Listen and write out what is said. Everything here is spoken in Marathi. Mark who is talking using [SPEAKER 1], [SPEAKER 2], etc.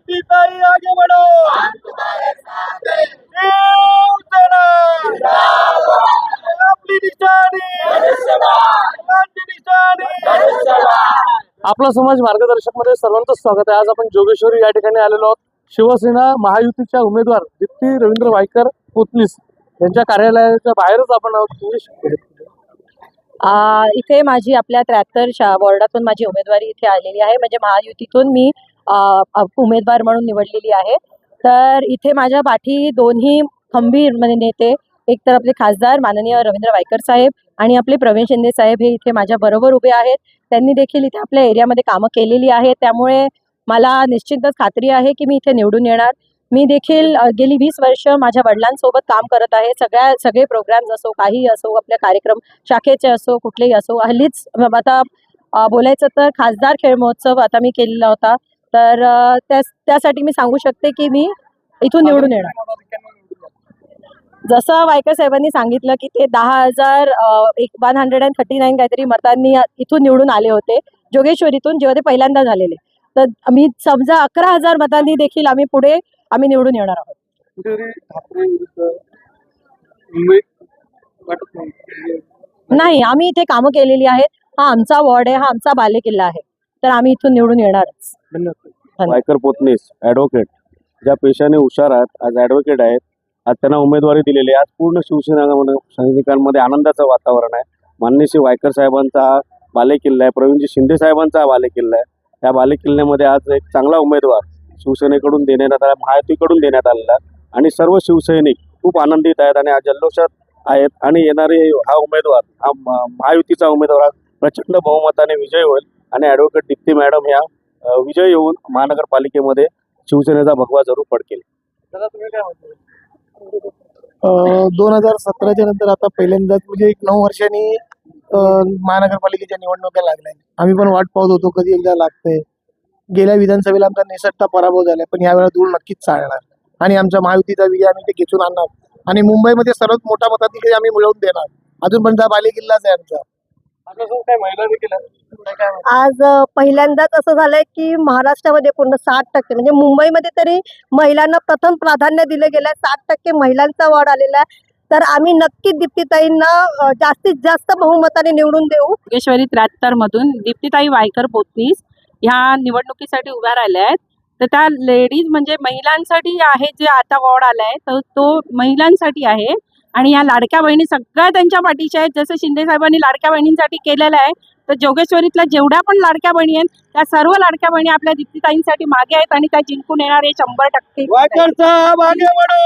[SPEAKER 1] दीप्तीताई आगे बढ़ो, शिवसेना आपली निशाणी, मुलांची निशाणी.
[SPEAKER 2] आपला समाज मार्गदर्शक मध्ये सर्वांचं स्वागत आहे. आज आपण जोगेश्वरी या ठिकाणी आलेलो आहोत. शिवसेना महायुतीच्या उमेदवार दीप्ती रवींद्र वायकर कोतनीस यांच्या कार्यालयाच्या बाहेरच आपण आहोत.
[SPEAKER 3] इथे माझी आपल्या 73 वॉर्डातून माझी उमेदवारी इथे आलेली आहे. म्हणजे महायुतीतून मी उमेदवार म्हणून निवडलेली आहे. तर इथे माझ्या पाठी दोन्ही खंबीर म्हणजे नेते, एक तर आपले खासदार माननीय रवींद्र वायकर साहेब आणि आपले प्रवीण शिंदे साहेब हे इथे माझ्या बरोबर उभे आहेत. त्यांनी देखील इथे आपल्या एरियामध्ये कामं केलेली आहेत. त्यामुळे मला निश्चितच खात्री आहे की मी इथे निवडून येणार. मी देखील गेली 20 वर्ष माझ्या वडिलांसोबत काम करत आहे. सगळे प्रोग्राम्स असो, काही असो, आपले कार्यक्रम शाखेचे असो, कुठलेही असो. हल्लीच आता बोलायचं तर खासदार खेळ महोत्सव आता मी केलेला होता. तर त्यासाठी मी सांगू शकते की मी इथून निवडून येणार. जसं वायकर साहेबांनी सांगितलं की ते 10,139 काहीतरी मतांनी इथून निवडून आले होते जोगेश्वरीतून, जेव्हा ते पहिल्यांदा झालेले. तर आम्ही समजा 11,000 मतांनी देखील आम्ही निवडून येणार आहोत. नाही, आम्ही इथे कामं केलेली आहेत. हा आमचा वॉर्ड आहे, हा आमचा बालेकिल्ला आहे. तर आम्ही इथून निवडून येणारच.
[SPEAKER 4] वायकर पोतनीस ॲडव्होकेट ज्या पेशाने हुशार आहेत, आज ॲडव्होकेट आहेत. आज त्यांना उमेदवारी दिलेली आहे. आज पूर्ण शिवसेना सैनिकांमध्ये आनंदाचं वातावरण आहे. माननीय श्री वायकर साहेबांचा हा बालेकिल्ला आहे, प्रवीणजी शिंदे साहेबांचा हा बालेकिल्ला आहे. त्या बालेकिल्ल्यामध्ये आज एक चांगला उमेदवार शिवसेनेकडून देण्यात आला, महायुतीकडून देण्यात आलेला आणि सर्व शिवसैनिक खूप आनंदित आहेत आणि आज जल्लोषात आहेत. आणि येणारे हा उमेदवार, हा महायुतीचा उमेदवार प्रचंड बहुमताने विजय होईल आणि ॲडव्होकेट दीप्ती मॅडम या विजय येऊन महानगरपालिकेमध्ये शिवसेनेचा भगवा जरूर फडकेल.
[SPEAKER 5] 2017च्या नंतर आता पहिल्यांदाच म्हणजे 9 वर्षांनी महानगरपालिकेच्या निवडणुका लागल्या. आम्ही पण वाट पाहत होतो कधी एकदा लागतंय. गेल्या विधानसभेला आमचा निसटता पराभव झाला, पण यावेळेला धूळ नक्कीच चालणार आणि आमच्या महायुतीचा विजय आम्ही ते खेचून आणणार आणि मुंबईमध्ये सर्वात मोठा मताधिकारी आम्ही मिळवून देणार. अजूनपर्यंत हा बालेकिल्लाच आहे आमचा.
[SPEAKER 3] आज पहिल्यांदाच असं झालंय की महाराष्ट्रामध्ये पूर्ण 60% म्हणजे मुंबईमध्ये तरी महिलांना प्रथम प्राधान्य दिलं गेलंय. 60% महिलांचा वॉर्ड आलेला आहे. तर आम्ही नक्कीच दीप्तीताईंना जास्तीत जास्त बहुमताने निवडून देऊ.
[SPEAKER 6] जोगेश्वरी 73 मधून दीप्तीताई वायकर पोतनीस ह्या निवडणुकीसाठी उभ्या राहिल्या आहेत. तर त्या लेडीज म्हणजे महिलांसाठी आहे, जे आता वॉर्ड आलाय तर तो महिलांसाठी आहे. आणि या लाडक्या बहिणी सगळ्या त्यांच्या पाठीच्या आहेत. जसं शिंदे साहेबांनी लाडक्या बहिणींसाठी केलेलं आहे, तर जोगेश्वरीतल्या जेवढ्या पण लाडक्या बहिणी आहेत त्या सर्व लाडक्या बहिणी आपल्या दीप्तीताईंसाठी मागे आहेत आणि त्या जिंकून येणार हे 100%.
[SPEAKER 1] वायकर साहब आगे बढ़ो.